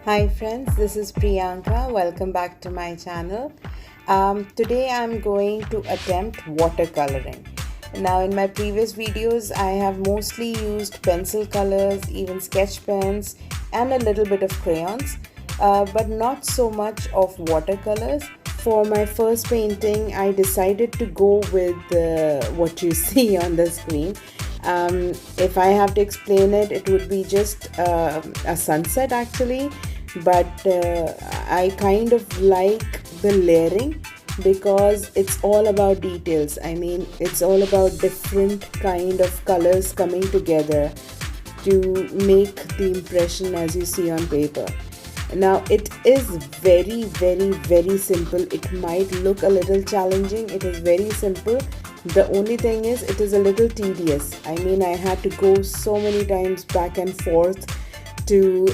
Hi friends, this is Priyanka. Welcome back to my channel. Today I'm going to attempt watercoloring. Now in my previous videos I have mostly used pencil colors, even sketch pens and a little bit of crayons, but not so much of watercolors. For my first painting I decided to go with what you see on the screen. If I have to explain it, it would be just a sunset actually, but I kind of like the layering because it's all about details. I mean, it's all about different kind of colors coming together to make the impression as you see on paper. Now it is very simple. It might look a little challenging. It is very simple. The only thing is it is a little tedious. I mean, I had to go so many times back and forth to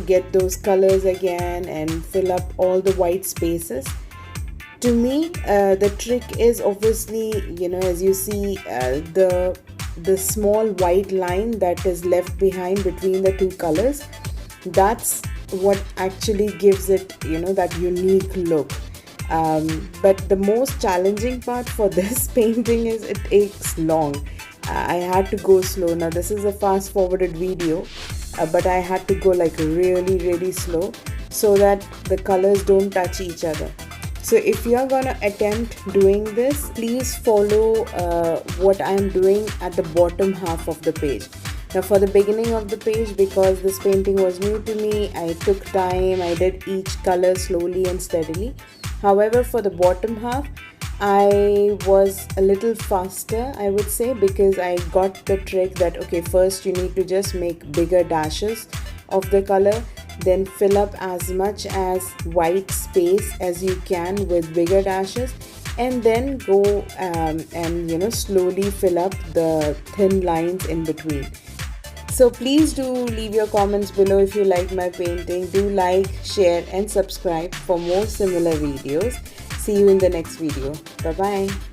get those colors again and fill up all the white spaces. To me, the trick is obviously, as you see, the small white line that is left behind between the two colors. That's what actually gives it, that unique look. But the most challenging part for this painting is it takes long. I had to go slow. Now this is a fast forwarded video, but I had to go like really slow so that the colors don't touch each other. So if you're gonna attempt doing this, please follow what I'm doing at the bottom half of the page. Now for the beginning of the page, because this painting was new to me, I took time, I did each color slowly and steadily. However, for the bottom half, I was a little faster, I would say, because I got the trick that, okay, first you need to just make bigger dashes of the color, then fill up as much as white space as you can with bigger dashes, and then go and slowly fill up the thin lines in between. So please do leave your comments below if you like my painting. Do like, share and subscribe for more similar videos. See you in the next video. Bye bye.